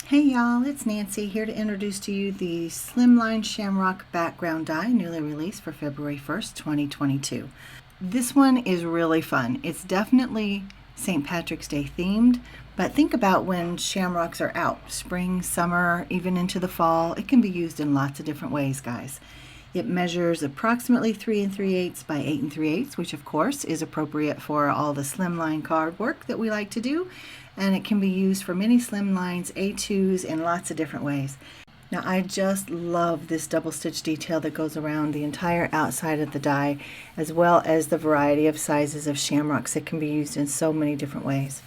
Hey y'all, it's Nancy here to introduce to you the Slimline Shamrock Background Die, newly released for February 1st, 2022. This one is really fun. It's definitely St. Patrick's Day themed, but think about when shamrocks are out, spring, summer, even into the fall. It can be used in lots of different ways, guys. It measures approximately 3 3/8 by 8 3/8, which of course is appropriate for all the slimline card work that we like to do. And it can be used for many slimlines, A2s, in lots of different ways. Now I just love this double stitch detail that goes around the entire outside of the die, as well as the variety of sizes of shamrocks that can be used in so many different ways.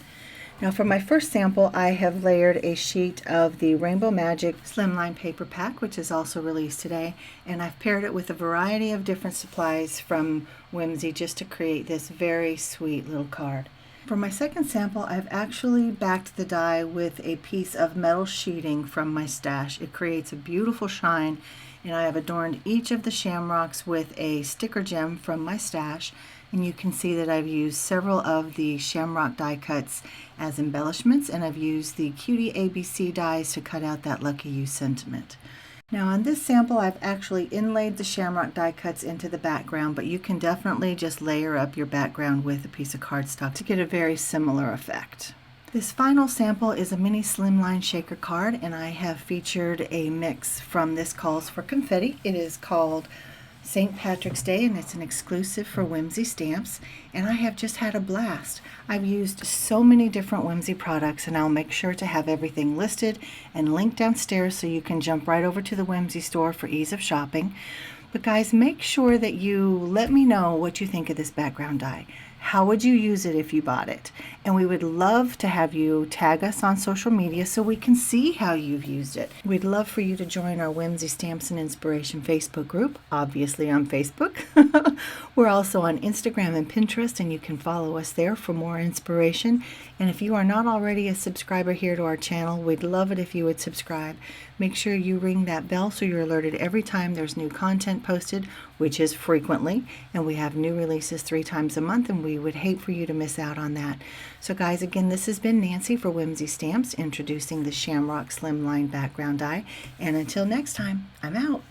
Now for my first sample, I have layered a sheet of the Rainbow Magic Slimline paper pack, which is also released today, and I've paired it with a variety of different supplies from Whimsy just to create this very sweet little card. For my second sample, I've actually backed the die with a piece of metal sheeting from my stash. It creates a beautiful shine, and I have adorned each of the shamrocks with a sticker gem from my stash, and you can see that I've used several of the shamrock die cuts as embellishments, and I've used the Cutie ABC dies to cut out that lucky you sentiment. Now on this sample, I've actually inlaid the shamrock die cuts into the background, but you can definitely just layer up your background with a piece of cardstock to get a very similar effect. This final sample is a mini slimline shaker card, and I have featured a mix from This Calls for Confetti. It is called St. Patrick's Day, and it's an exclusive for Whimsy stamps, and I have just had a blast. I've used so many different Whimsy products, and I'll make sure to have everything listed and linked downstairs so you can jump right over to the Whimsy store for ease of shopping. But guys, make sure that you let me know what you think of this background die. How would you use it if you bought it? And we would love to have you tag us on social media so we can see how you've used it. We'd love for you to join our Whimsy Stamps and Inspiration Facebook group, obviously on Facebook. We're also on Instagram and Pinterest, and you can follow us there for more inspiration. And if you are not already a subscriber here to our channel, we'd love it if you would subscribe. Make sure you ring that bell so you're alerted every time there's new content posted, which is frequently, and we have new releases 3 times a month, and we would hate for you to miss out on that. So guys, again, this has been Nancy for Whimsy Stamps, introducing the Shamrock Slimline Background Die, and until next time, I'm out.